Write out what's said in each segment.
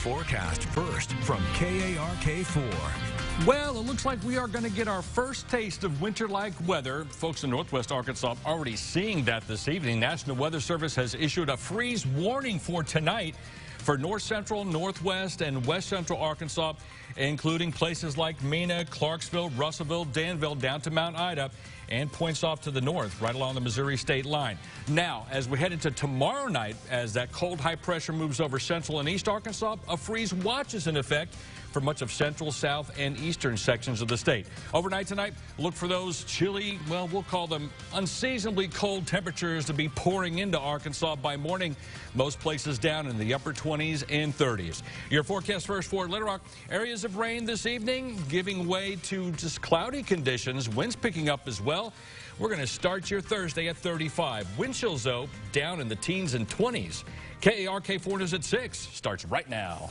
forecast first from KARK4. Well, it looks like we are going to get our first taste of winter-like weather. Folks in northwest Arkansas already seeing that this evening. National Weather Service has issued a freeze warning for tonight for north central, northwest, and west central Arkansas, including places like Mena, Clarksville, Russellville, Danville, down to Mount Ida, and points off to the north, right along the Missouri state line. Now, as we head into tomorrow night, as that cold high pressure moves over central and east Arkansas, a freeze watch is in effect for much of central, south, and eastern sections of the state. Overnight tonight, look for those chilly, well, we'll call them unseasonably cold temperatures to be pouring into Arkansas by morning. Most places down in the upper 20s and 30s. Your forecast first for Little Rock. Areas of rain this evening, giving way to just cloudy conditions. Winds picking up as well. We're going to start your Thursday at 35. Wind chills, though, down in the teens and 20s. KARK4 News at 6 starts right now.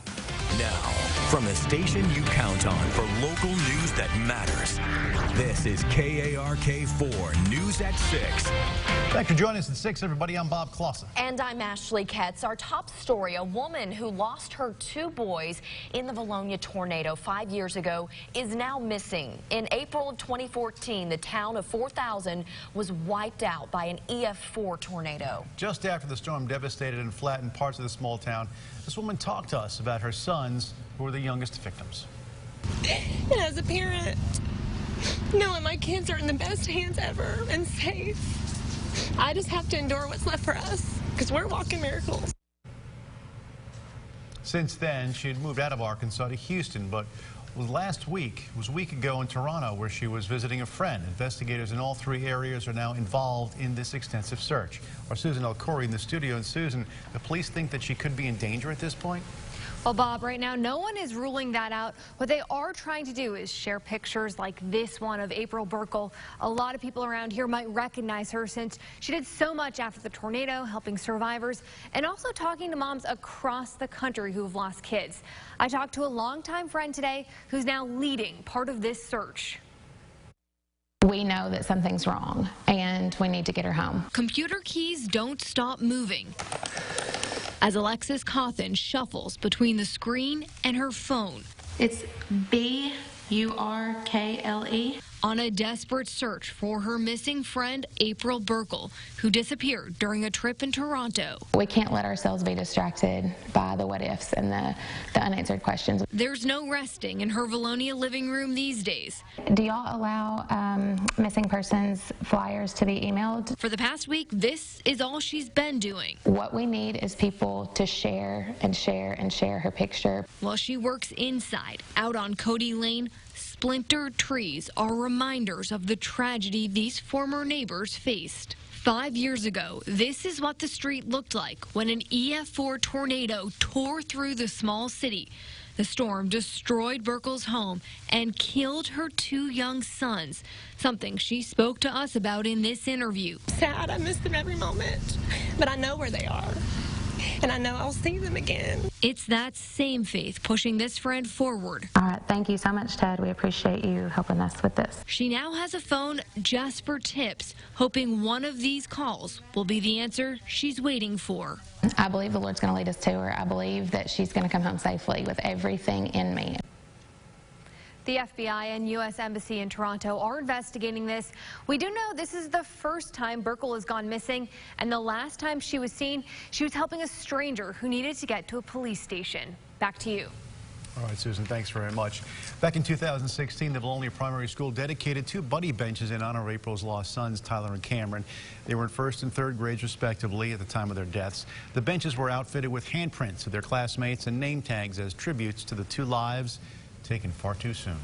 Now, from the station you count on for local news that matters, this is KARK4 News at 6. Thanks for joining us at 6, everybody. I'm Bob Clausen. And I'm Ashley Ketz. Our top story, a woman who lost her 2 boys in the Valonia tornado 5 years ago is now missing. In April of 2014, the town of 4,000 was wiped out by an EF4 tornado. Just after the storm devastated and flattened parts of the small town, this woman talked to us about her sons, who were the youngest victims. And as a parent, knowing my kids are in the best hands ever and safe, I just have to endure what's left for us, because we're walking miracles. Since then, she had moved out of Arkansas to Houston, but it was a week ago in Toronto, where she was visiting a friend. Investigators in all 3 areas are now involved in this extensive search. Our Susan Elcoury in the studio. And Susan, the police think that she could be in danger at this point? Well, Bob, right now, no one is ruling that out. What they are trying to do is share pictures like this one of April Burkle. A lot of people around here might recognize her since she did so much after the tornado, helping survivors, and also talking to moms across the country who have lost kids. I talked to a longtime friend today who's now leading part of this search. We know that something's wrong, and we need to get her home. Computer keys don't stop moving as Alexis Cawthon shuffles between the screen and her phone. It's B-U-R-K-L-E. On a desperate search for her missing friend, April Burkle, who disappeared during a trip in Toronto. We can't let ourselves be distracted by the what ifs and the unanswered questions. There's no resting in her Valonia living room these days. Do y'all allow missing persons flyers to be emailed? For the past week, this is all she's been doing. What we need is people to share and share and share her picture. While she works inside, out on Cody Lane, splintered trees are reminders of the tragedy these former neighbors faced. 5 years ago, this is what the street looked like when an EF4 tornado tore through the small city. The storm destroyed Burkle's home and killed her 2 young sons, something she spoke to us about in this interview. Sad, I miss them every moment, but I know where they are, and I know I'll see them again. It's that same faith pushing this friend forward. All right, thank you so much, Ted. We appreciate you helping us with this. She now has a phone just for tips, hoping one of these calls will be the answer she's waiting for. I believe the Lord's going to lead us to her. I believe that she's going to come home safely with everything in me. The FBI and U.S. Embassy in Toronto are investigating this. We do know this is the first time Burkle has gone missing, and the last time she was seen, she was helping a stranger who needed to get to a police station. Back to you. All right, Susan, thanks very much. Back in 2016, the Valonia Primary School dedicated 2 buddy benches in honor of April's lost sons, Tyler and Cameron. They were in 1st and 3rd grades, respectively, at the time of their deaths. The benches were outfitted with handprints of their classmates and name tags as tributes to the 2 lives taken far too soon.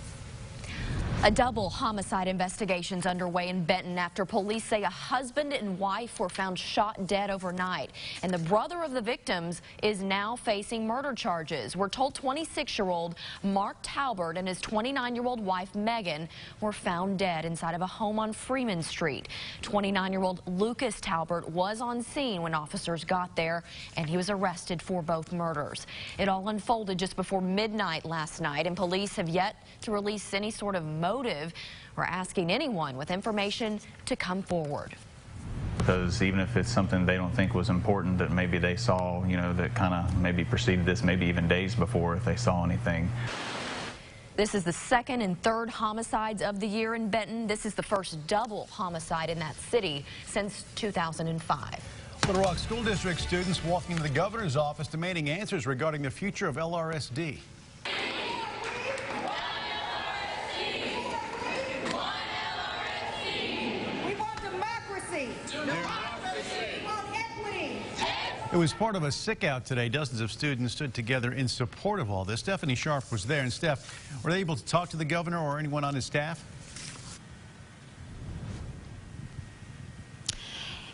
A double homicide investigation's underway in Benton after police say a husband and wife were found shot dead overnight. And the brother of the victims is now facing murder charges. We're told 26-year-old Mark Talbert and his 29-year-old wife Megan were found dead inside of a home on Freeman Street. 29-year-old Lucas Talbert was on scene when officers got there, and he was arrested for both murders. It all unfolded just before midnight last night, and police have yet to release any sort of motive. We're asking anyone with information to come forward. because even if it's something they don't think was important that maybe they saw, you know, that kind of maybe preceded this, maybe even days before if they saw anything. This is the second and third homicides of the year in Benton. This is the first double homicide in that city since 2005. Little Rock School District students walking to the governor's office demanding answers regarding the future of LRSD. We want democracy. We want equity. It was part of a sick-out today. Dozens of students stood together in support of all this. Stephanie Sharp was there. And Steph, were they able to talk to the governor or anyone on his staff?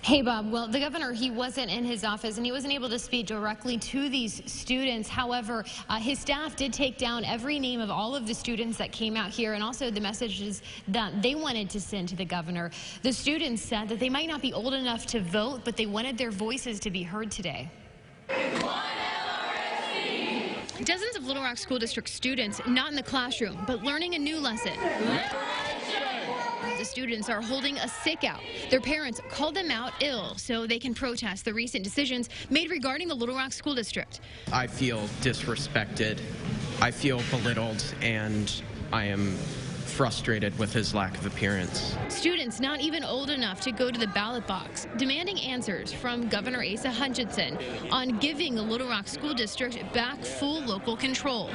Hey, Bob. Well, the governor, he wasn't in his office, and he wasn't able to speak directly to these students. However, his staff did take down every name of all of the students that came out here and also the messages that they wanted to send to the governor. The students said that they might not be old enough to vote, but they wanted their voices to be heard today. Dozens of Little Rock School District students not in the classroom, but learning a new lesson. The students are holding a sick out. Their parents called them out ill so they can protest the recent decisions made regarding the Little Rock School District. I feel disrespected, I feel belittled, and I am frustrated with his lack of appearance. Students not even old enough to go to the ballot box, demanding answers from Governor Asa Hutchinson on giving the Little Rock School District back full local control.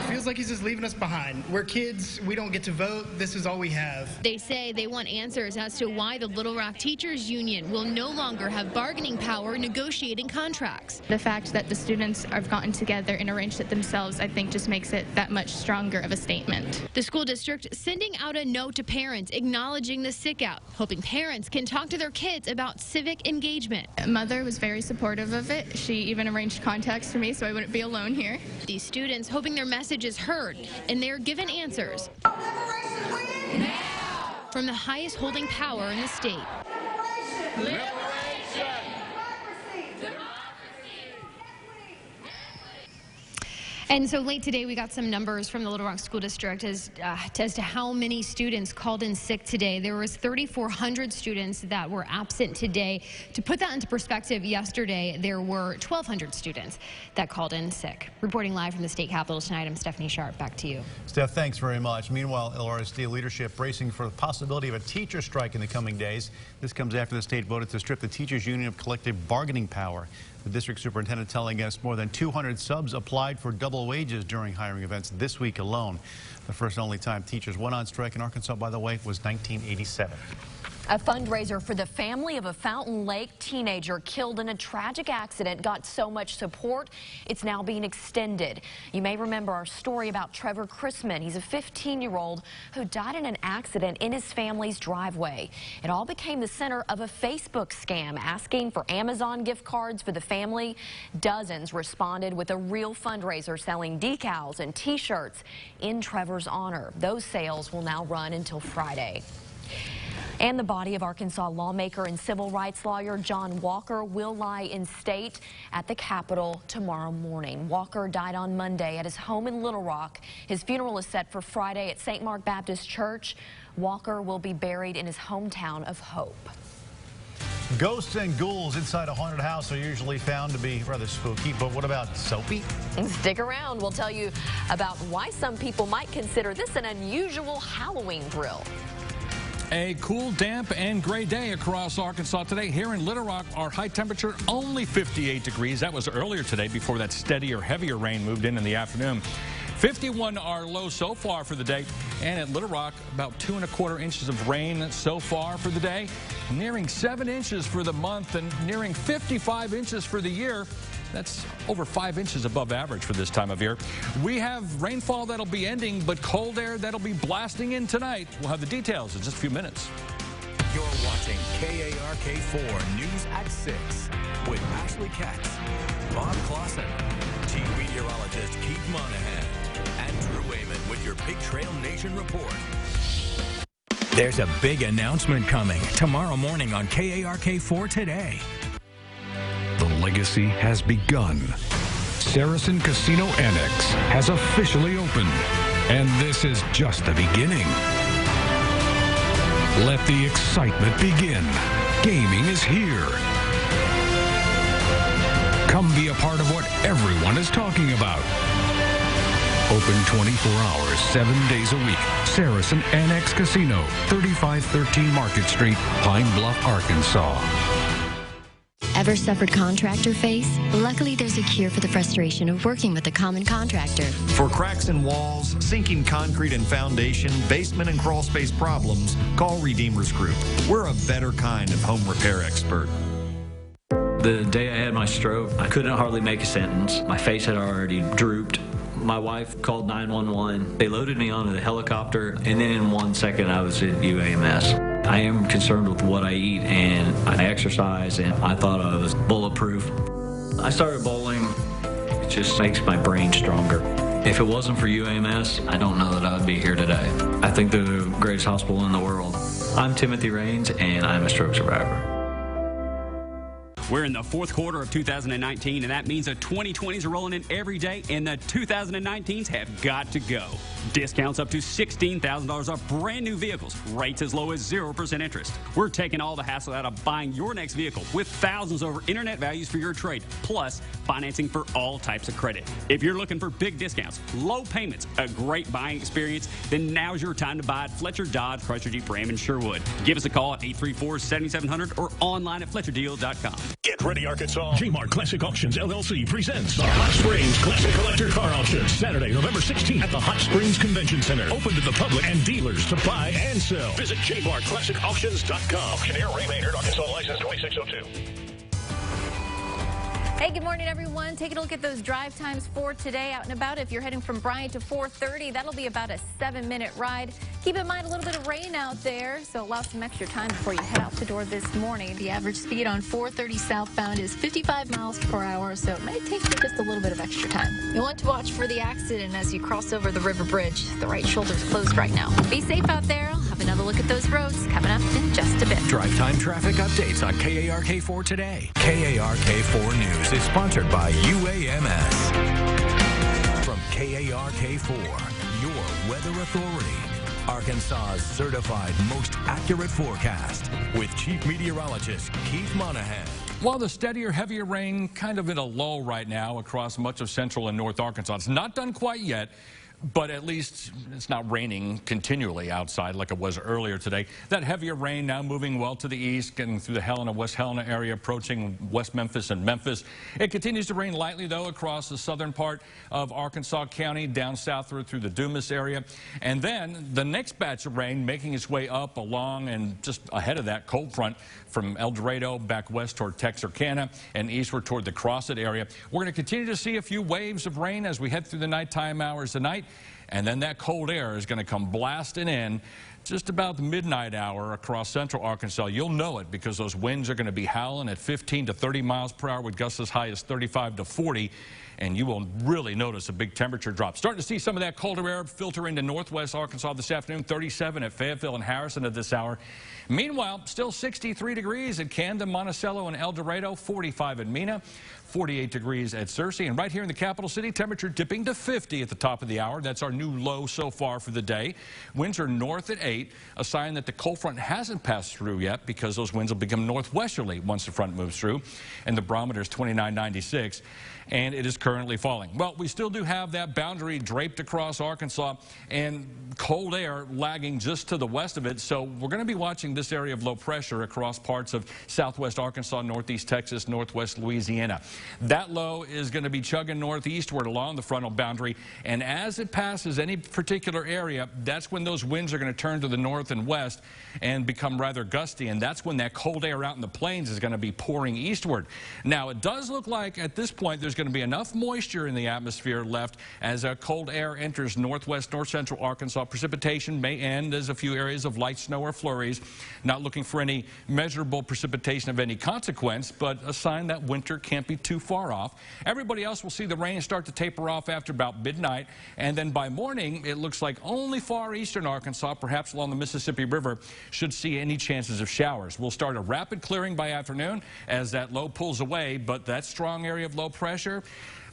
Feels like he's just leaving us behind. We're kids, we don't get to vote, this is all we have. They say they want answers as to why the Little Rock Teachers Union will no longer have bargaining power negotiating contracts. The fact that the students have gotten together and arranged it themselves, I think, just makes it that much stronger of a statement. The school district sending out a note to parents acknowledging the sick out, hoping parents can talk to their kids about civic engagement. Mother was very supportive of it. She even arranged contacts for me so I wouldn't be alone here. These students hoping their message is heard and they're given answers from the highest holding power in the state. And so late today, we got some numbers from the Little Rock School District as to how many students called in sick today. There was 3,400 students that were absent today. To put that into perspective, yesterday there were 1,200 students that called in sick. Reporting live from the state capitol tonight, I'm Stephanie Sharp. Back to you. Steph, thanks very much. Meanwhile, LRSD leadership bracing for the possibility of a teacher strike in the coming days. This comes after the state voted to strip the teachers union of collective bargaining power. The district superintendent telling us more than 200 subs applied for double wages during hiring events this week alone. The first and only time teachers went on strike in Arkansas, by the way, was 1987. A fundraiser for the family of a Fountain Lake teenager killed in a tragic accident got so much support, it's now being extended. You may remember our story about Trevor Chrisman. He's a 15-year-old who died in an accident in his family's driveway. It all became the center of a Facebook scam asking for Amazon gift cards for the family. Dozens responded with a real fundraiser selling decals and T-shirts in Trevor's honor. Those sales will now run until Friday. And the body of Arkansas lawmaker and civil rights lawyer John Walker will lie in state at the Capitol tomorrow morning. Walker died on Monday at his home in Little Rock. His funeral is set for Friday at St. Mark Baptist Church. Walker will be buried in his hometown of Hope. Ghosts and ghouls inside a haunted house are usually found to be rather spooky, but what about Soapy? Stick around. We'll tell you about why some people might consider this an unusual Halloween drill. A cool, damp, and gray day across Arkansas today. Here in Little Rock, our high temperature only 58 degrees. That was earlier today before that steadier, heavier rain moved in the afternoon. 51 our low so far for the day. And at Little Rock, about 2¼ inches of rain so far for the day. Nearing 7 inches for the month and nearing 55 inches for the year. That's over 5 inches above average for this time of year. We have rainfall that'll be ending, but cold air that'll be blasting in tonight. We'll have the details in just a few minutes. You're watching KARK4 News at 6 with Ashley Katz, Bob Clausen, Chief Meteorologist Keith Monahan, and Drew Wayman with your Big Trail Nation report. There's a big announcement coming tomorrow morning on KARK4 Today. The legacy has begun. Saracen Casino Annex has officially opened, and this is just the beginning. Let the excitement begin. Gaming is here. Come be a part of what everyone is talking about. Open 24 hours, 7 days a week. Saracen Annex Casino, 3513 Market Street, Pine Bluff, Arkansas. Ever suffered contractor face? Luckily, there's a cure for the frustration of working with a common contractor. For cracks in walls, sinking concrete and foundation, basement and crawl space problems, call Redeemers Group. We're a better kind of home repair expert. The day I had my stroke, I couldn't hardly make a sentence. My face had already drooped. My wife called 911. They loaded me onto the helicopter, and then in 1 second, I was at UAMS. I am concerned with what I eat, and I exercise, and I thought I was bulletproof. I started bowling. It just makes my brain stronger. If it wasn't for UAMS, I don't know that I would be here today. I think they're the greatest hospital in the world. I'm Timothy Raines, and I'm a stroke survivor. We're in the fourth quarter of 2019, and that means the 2020s are rolling in every day, and the 2019s have got to go. Discounts up to $16,000 off brand new vehicles, rates as low as 0% interest. We're taking all the hassle out of buying your next vehicle with thousands over internet values for your trade, plus financing for all types of credit. If you're looking for big discounts, low payments, a great buying experience, then now's your time to buy at Fletcher Dodge, Chrysler Jeep Ram in Sherwood. Give us a call at 834-7700 or online at FletcherDeals.com. Get ready, Arkansas. J-Mart Classic Auctions, LLC presents the Hot Springs Classic Collector Car Auction. Saturday, November 16th at the Hot Springs Convention Center. Open to the public and dealers to buy and sell. Visit jmartclassicauctions.com. Auctioneer Ray Maynard, Arkansas license 2602. Hey, good morning, everyone. Taking a look at those drive times for today out and about. If you're heading from Bryant to 430, that'll be about a 7-minute ride. Keep in mind a little bit of rain out there, so allow some extra time before you head out the door this morning. The average speed on 430 southbound is 55 miles per hour, so it may take you just a little bit of extra time. You'll want to watch for the accident as you cross over the river bridge. The right shoulder's closed right now. Be safe out there. I'll have another look at those roads coming up in just a bit. Drive time traffic updates on KARK4 today. KARK4 News is sponsored by UAMS. From KARK4, your weather authority. Arkansas's certified most accurate forecast with Chief Meteorologist Keith Monahan. While the steadier, heavier rain kind of in a lull right now across much of central and north Arkansas. It's not done quite yet, but at least it's not raining continually outside like it was earlier today. That heavier rain now moving well to the east, getting through the Helena, West Helena area, approaching West Memphis and Memphis. It continues to rain lightly, though, across the southern part of Arkansas County, down south through the Dumas area. And then the next batch of rain making its way up along and just ahead of that cold front from El Dorado back west toward Texarkana and eastward toward the Crossett area. We're going to continue to see a few waves of rain as we head through the nighttime hours tonight. And then that cold air is going to come blasting in just about the midnight hour across central Arkansas. You'll know it because those winds are going to be howling at 15 to 30 miles per hour with gusts as high as 35 to 40. And you will really notice a big temperature drop. Starting to see some of that colder air filter into northwest Arkansas this afternoon. 37 at Fayetteville and Harrison at this hour. Meanwhile, still 63 degrees at Camden, Monticello, and El Dorado. 45 at Mena. 48 degrees at Searcy. And right here in the capital city, temperature dipping to 50 at the top of the hour. That's our new low so far for the day. Winds are north at 8, a sign that the cold front hasn't passed through yet because those winds will become northwesterly once the front moves through. And the barometer is 29.96. And it is currently falling. Well, we still do have that boundary draped across Arkansas and cold air lagging just to the west of it. So we're going to be watching this area of low pressure across parts of southwest Arkansas, northeast Texas, northwest Louisiana. That low is going to be chugging northeastward along the frontal boundary. And as it passes any particular area, that's when those winds are going to turn to the north and west and become rather gusty. And that's when that cold air out in the plains is going to be pouring eastward. Now, it does look like at this point there's going to be enough moisture in the atmosphere left as cold air enters northwest, north central Arkansas. Precipitation may end as a few areas of light snow or flurries. Not looking for any measurable precipitation of any consequence, but a sign that winter can't be too far off. Everybody else will see the rain start to taper off after about midnight, and then by morning it looks like only far eastern Arkansas, perhaps along the Mississippi River, should see any chances of showers. We'll start a rapid clearing by afternoon as that low pulls away, but that strong area of low pressure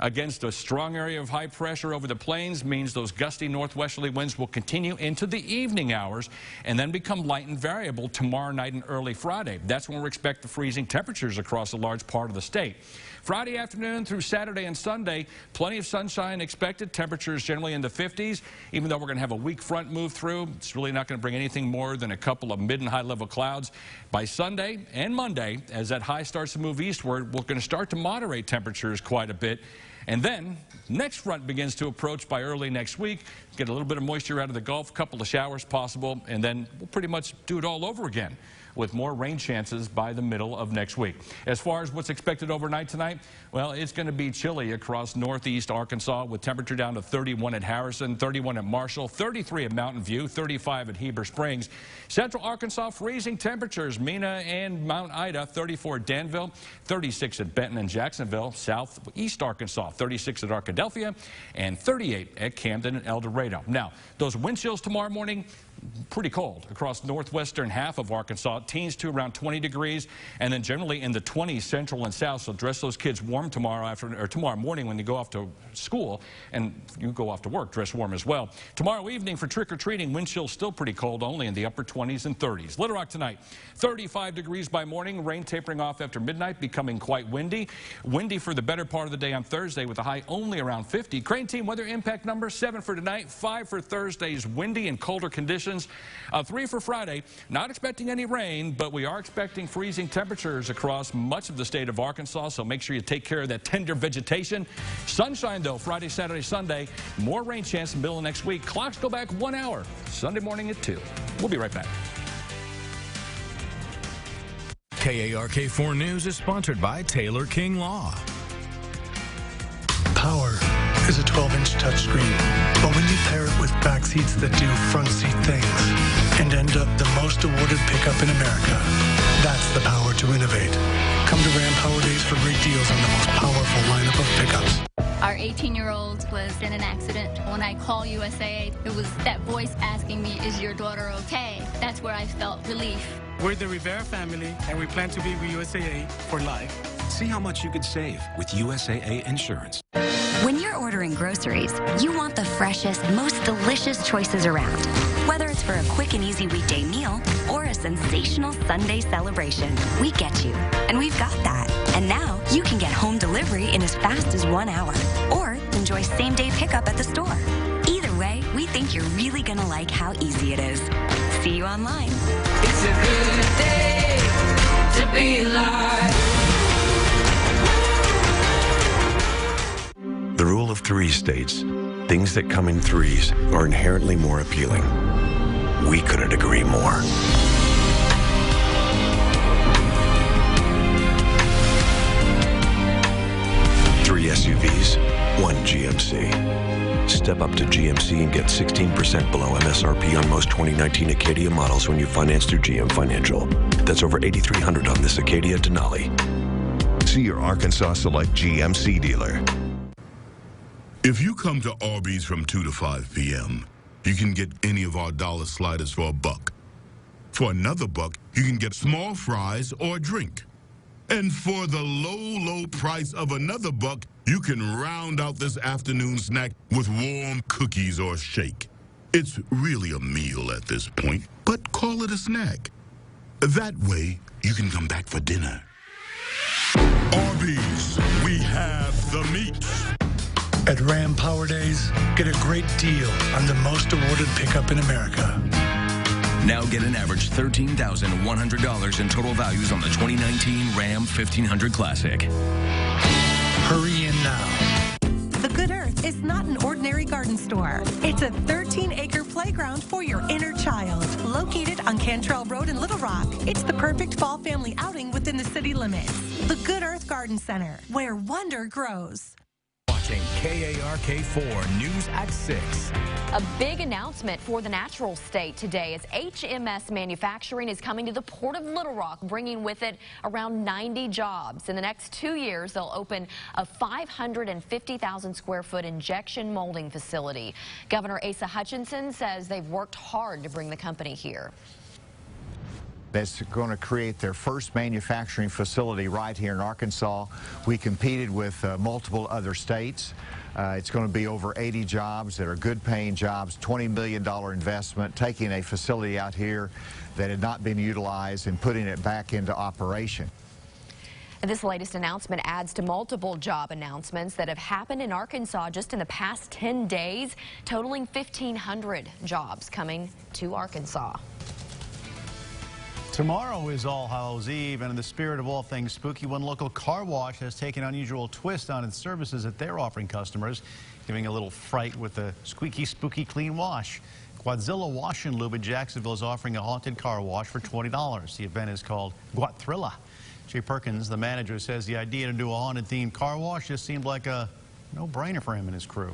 against a strong area of high pressure over the plains means those gusty northwesterly winds will continue into the evening hours and then become light and variable tomorrow night and early Friday. That's when we expect the freezing temperatures across a large part of the state. Friday afternoon through Saturday and Sunday, plenty of sunshine expected. Temperatures generally in the 50s. Even though we're going to have a weak front move through, it's really not going to bring anything more than a couple of mid and high level clouds. By Sunday and Monday, as that high starts to move eastward, we're going to start to moderate temperatures quite a bit. And then next front begins to approach by early next week. Get a little bit of moisture out of the Gulf, a couple of showers possible, and then we'll pretty much do it all over again with more rain chances by the middle of next week. As far as what's expected overnight tonight, well, it's going to be chilly across northeast Arkansas with temperature down to 31 at Harrison, 31 at Marshall, 33 at Mountain View, 35 at Heber Springs. Central Arkansas freezing temperatures, Mena and Mount Ida, 34 at Danville, 36 at Benton and Jacksonville, southeast Arkansas, 36 at Arkadelphia, and 38 at Camden and El Dorado. Now, those wind chills tomorrow morning, pretty cold across northwestern half of Arkansas, teens to around 20 degrees, and then generally in the 20s central and south. So dress those kids warm tomorrow morning when they go off to school, and you go off to work, dress warm as well. Tomorrow evening for trick-or-treating, wind chills still pretty cold, only in the upper 20s and 30s. Little Rock tonight, 35 degrees by morning, rain tapering off after midnight, becoming quite windy. Windy for the better part of the day on Thursday with a high only around 50. Crane Team weather impact number 7 for tonight, 5 for Thursday's windy and colder conditions. 3 for Friday. Not expecting any rain, but we are expecting freezing temperatures across much of the state of Arkansas, so make sure you take care of that tender vegetation. Sunshine, though, Friday, Saturday, Sunday. More rain chance in the middle of next week. Clocks go back 1 hour, Sunday morning at 2. We'll be right back. KARK4 News is sponsored by Taylor King Law. Power is a 12-inch touchscreen, but when you pair it with back seats that do front seat things and end up the most awarded pickup in America, that's the power to innovate. Come to Ram Power Days for great deals on the most powerful lineup of pickups. Our 18-year-old was in an accident. When I call USAA, it was that voice asking me, is your daughter okay? That's where I felt relief. We're the Rivera family, and we plan to be with USAA for life. See how much you could save with USAA Insurance. When you're ordering groceries, you want the freshest, most delicious choices around. Whether it's for a quick and easy weekday meal or a sensational Sunday celebration, we get you. And we've got that. And now you can get home delivery in as fast as 1 hour or enjoy same-day pickup at the store. Either way, we think you're really going to like how easy it is. See you online. It's a good day to be alive. The rule of 3 states, things that come in threes are inherently more appealing. We couldn't agree more. Three SUVs, 1 GMC. Step up to GMC and get 16% below MSRP on most 2019 Acadia models when you finance through GM Financial. That's over $8,300 on this Acadia Denali. See your Arkansas Select GMC dealer. If you come to Arby's from 2 to 5 p.m., you can get any of our dollar sliders for $1. For another $1, you can get small fries or a drink. And for the low price of another $1, you can round out this afternoon snack with warm cookies or shake. It's really a meal at this point, but call it a snack. That way, you can come back for dinner. Arby's, we have the meat. At Ram Power Days, get a great deal on the most awarded pickup in America. Now get an average $13,100 in total values on the 2019 Ram 1500 Classic. Hurry in now. The Good Earth is not an ordinary garden store. It's a 13-acre playground for your inner child. Located on Cantrell Road in Little Rock, it's the perfect fall family outing within the city limits. The Good Earth Garden Center, where wonder grows. Watching KARK4 News at 6. A big announcement for the natural state today as HMS Manufacturing is coming to the Port of Little Rock, bringing with it around 90 jobs. In the next 2 years, they'll open a 550,000 square foot injection molding facility. Governor Asa Hutchinson says they've worked hard to bring the company here. that's going to create their first manufacturing facility right here in Arkansas. We competed with multiple other states. It's going to be over 80 jobs that are good-paying jobs, $20 million investment, taking a facility out here that had not been utilized and putting it back into operation. And this latest announcement adds to multiple job announcements that have happened in Arkansas just in the past 10 days, totaling 1,500 jobs coming to Arkansas. Tomorrow is All Hallows Eve, and in the spirit of all things spooky, one local car wash has taken an unusual twist on its services that they're offering customers, giving a little fright with a squeaky, spooky clean wash. Quadzilla Wash and Lube in Jacksonville is offering a haunted car wash for $20. The event is called Guatrilla. Jay Perkins, the manager, says the idea to do a haunted-themed car wash just seemed like a no-brainer for him and his crew.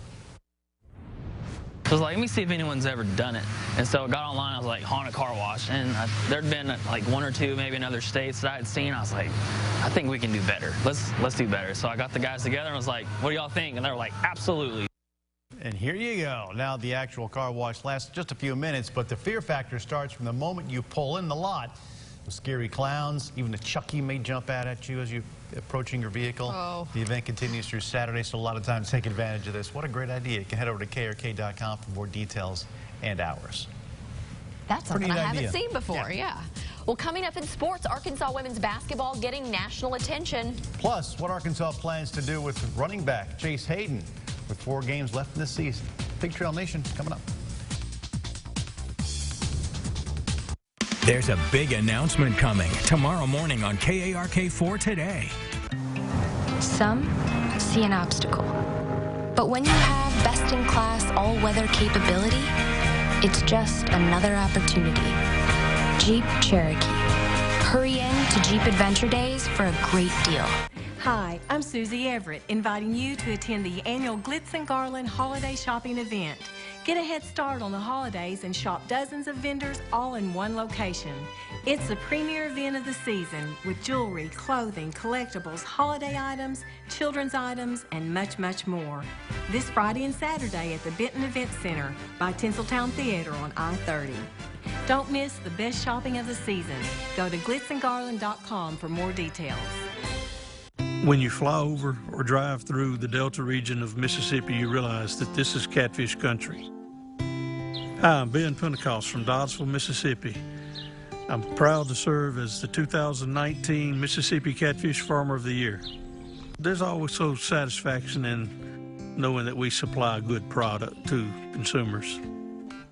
So I was like, let me see if anyone's ever done it. And so I got online, I was like, haunted car wash. And there'd been like one or two, maybe in other states that I had seen. I was like, I think we can do better. Let's do better. So I got the guys together and was like, what do y'all think? And they were like, absolutely. And here you go. Now the actual car wash lasts just a few minutes, but the fear factor starts from the moment you pull in the lot. With scary clowns, even a Chucky may jump out at you as you're approaching your vehicle. Oh. The event continues through Saturday, so a lot of time to take advantage of this. What a great idea. You can head over to KARK.com for more details and hours. That's something I haven't seen before, yeah. Well, coming up in sports, Arkansas women's basketball getting national attention. Plus, what Arkansas plans to do with running back Chase Hayden with 4 games left in this season. Big Trail Nation coming up. There's a big announcement coming tomorrow morning on KARK4 Today. Some see an obstacle. But when you have best-in-class all-weather capability, it's just another opportunity. Jeep Cherokee. Hurry in to Jeep Adventure Days for a great deal. Hi, I'm Susie Everett, inviting you to attend the annual Glitz and Garland Holiday Shopping Event. Get a head start on the holidays and shop dozens of vendors all in one location. It's the premier event of the season with jewelry, clothing, collectibles, holiday items, children's items, and much, much more. This Friday and Saturday at the Benton Event Center by Tinseltown Theater on I-30. Don't miss the best shopping of the season. Go to glitzandgarland.com for more details. When you fly over or drive through the Delta region of Mississippi, you realize that this is catfish country. Hi, I'm Ben Pentecost from Doddsville, Mississippi. I'm proud to serve as the 2019 Mississippi Catfish Farmer of the Year. There's always so satisfaction in knowing that we supply a good product to consumers.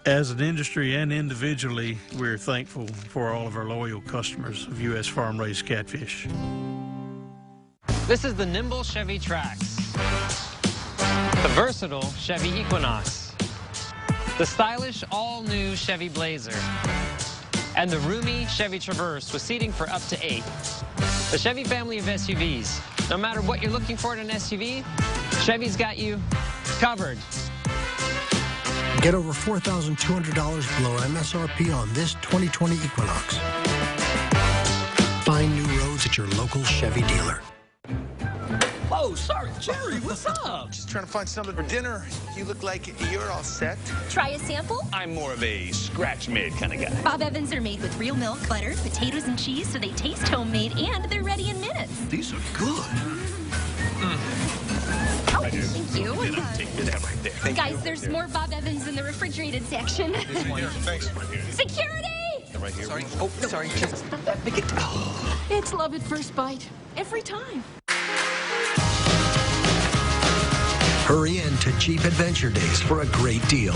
As an industry and individually, we're thankful for all of our loyal customers of U.S. farm-raised catfish. This is the nimble Chevy Trax, the versatile Chevy Equinox, the stylish all-new Chevy Blazer, and the roomy Chevy Traverse with seating for up to 8. The Chevy family of SUVs. No matter what you're looking for in an SUV, Chevy's got you covered. Get over $4,200 below MSRP on this 2020 Equinox. Find new roads at your local Chevy dealer. Oh, sorry, Jerry, what's up? Just trying to find something for dinner. You look like you're all set. Try a sample? I'm more of a scratch-made kind of guy. Bob Evans are made with real milk, butter, potatoes, and cheese, so they taste homemade, and they're ready in minutes. These are good. Oh, thank you. Take that right there. Thank Guys, you. there's more Bob Evans in the refrigerated section. Thanks. Security! Right here. Sorry. Oh, sorry. It's love at first bite. Every time. Hurry in to Jeep Adventure Days for a great deal.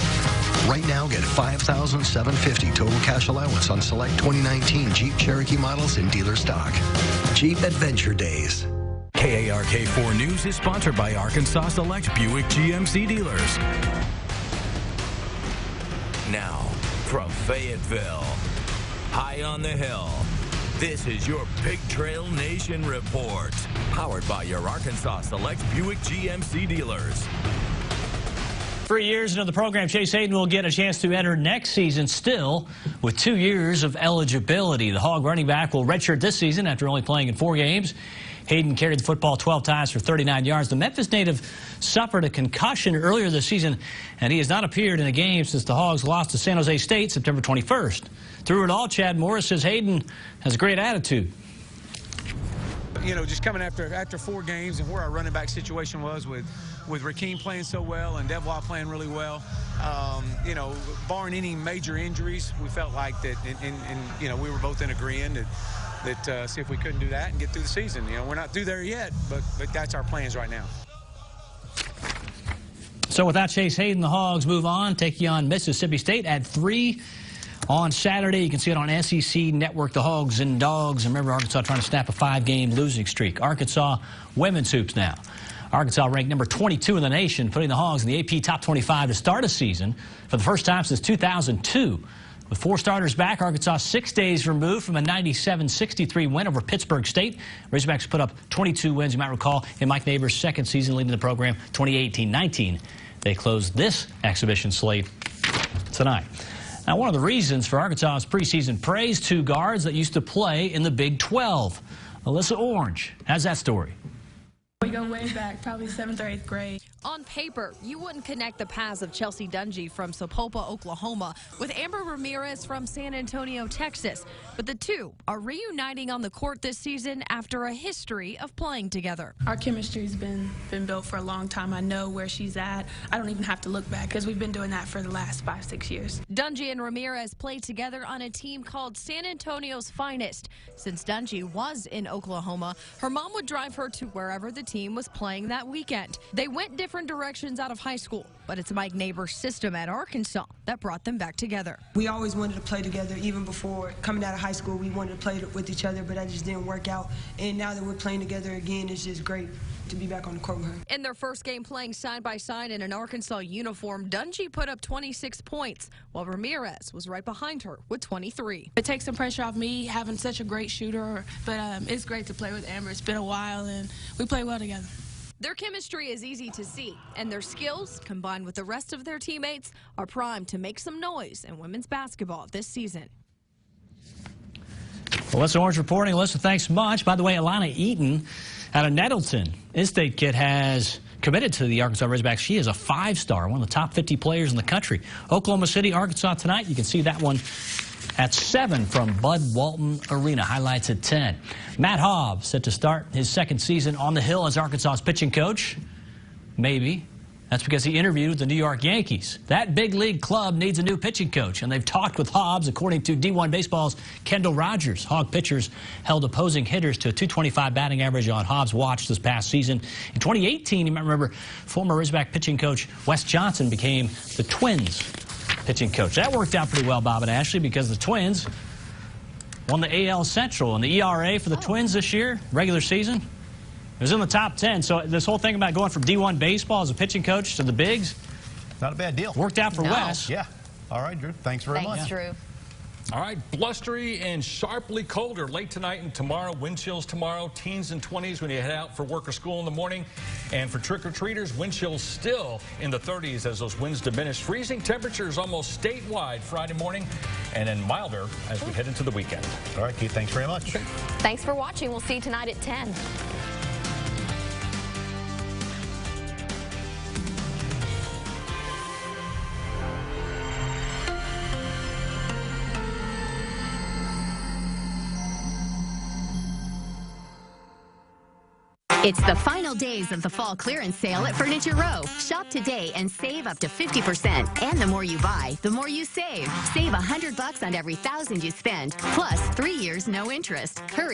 Right now, get $5,750 total cash allowance on select 2019 Jeep Cherokee models in dealer stock. Jeep Adventure Days. KARK4 News is sponsored by Arkansas Select Buick GMC dealers. Now, from Fayetteville, high on the hill, this is your Big Trail Nation report, powered by your Arkansas Select Buick GMC dealers. 3 years into the program, Chase Hayden will get a chance to enter next season still with 2 years of eligibility. The Hog running back will redshirt this season after only playing in 4 games. Hayden carried the football 12 times for 39 yards. The Memphis native suffered a concussion earlier this season, and he has not appeared in a game since the Hogs lost to San Jose State September 21st. Through it all, Chad Morris says Hayden has a great attitude. You know, just coming after 4 games and where our running back situation was with Rakeem playing so well and Devois playing really well, you know, barring any major injuries, we felt like that, and you know, we were both in agreement that see if we couldn't do that and get through the season. You know, we're not through there yet, but that's our plans right now. So without Chase Hayden, the Hogs move on, taking on Mississippi State at 3 on Saturday. You can see it on SEC Network, the Hogs and Dogs. And remember, Arkansas trying to snap a 5-game losing streak. Arkansas women's hoops now. Arkansas ranked number 22 in the nation, putting the Hogs in the AP Top 25 to start a season for the first time since 2002. With 4 starters back, Arkansas 6 days removed from a 97-63 win over Pittsburgh State. Razorbacks put up 22 wins, you might recall, in Mike Neighbors' second season leading the program, 2018-19. They closed this exhibition slate tonight. Now, one of the reasons for Arkansas's preseason praise, 2 guards that used to play in the Big 12. Alyssa Orange has that story. We go way back, probably 7th or 8th grade. On paper, you wouldn't connect the paths of Chelsea Dungy from Sapulpa, Oklahoma, with Amber Ramirez from San Antonio, Texas. But the two are reuniting on the court this season after a history of playing together. Our chemistry's been built for a long time. I know where she's at. I don't even have to look back because we've been doing that for the last 5-6 years. Dungy and Ramirez played together on a team called San Antonio's Finest. Since Dungy was in Oklahoma, her mom would drive her to wherever the team was playing that weekend. They went different directions out of high school, but it's Mike Neighbors' system at Arkansas that brought them back together. We always wanted to play together. Even before coming out of high school, we wanted to play with each other, but that just didn't work out. And now that we're playing together again, it's just great to be back on the court with her. In their first game playing side by side in an Arkansas uniform, Dungy put up 26 points, while Ramirez was right behind her with 23. It takes some pressure off me having such a great shooter, but it's great to play with Amber. It's been a while, and we play well together. Their chemistry is easy to see, and their skills, combined with the rest of their teammates, are primed to make some noise in women's basketball this season. Alyssa Orange reporting. Alyssa, thanks much. By the way, Alana Eaton out of Nettleton, in-state kid, has committed to the Arkansas Razorbacks. She is a 5-star, one of the top 50 players in the country. Oklahoma City, Arkansas tonight. You can see that one at 7 from Bud Walton Arena. Highlights at 10. Matt Hobbs set to start his second season on the Hill as Arkansas's pitching coach. Maybe. That's because he interviewed with the New York Yankees. That big league club needs a new pitching coach, and they've talked with Hobbs, according to D1 Baseball's Kendall Rogers. Hog pitchers held opposing hitters to a .225 batting average on Hobbs' watch this past season. In 2018, you might remember, former Razorback pitching coach Wes Johnson became the Twins pitching coach. That worked out pretty well, Bob and Ashley, because the Twins won the AL Central, and the ERA for the Twins this year, regular season, it was in the top 10. So this whole thing about going from D1 Baseball as a pitching coach to the bigs, not a bad deal. Worked out for Wes. Yeah. All right, Drew. Thanks very much. Thanks, Drew. All right, blustery and sharply colder late tonight and tomorrow. Wind chills tomorrow, teens and 20s when you head out for work or school in the morning. And for trick-or-treaters, wind chills still in the 30s as those winds diminish. Freezing temperatures almost statewide Friday morning, and then milder as we head into the weekend. All right, Keith, thanks very much. Okay. Thanks for watching. We'll see you tonight at 10. It's the final days of the fall clearance sale at Furniture Row. Shop today and save up to 50%. And the more you buy, the more you save. Save $100 on every $1,000 you spend, plus 3 years no interest. Hurry.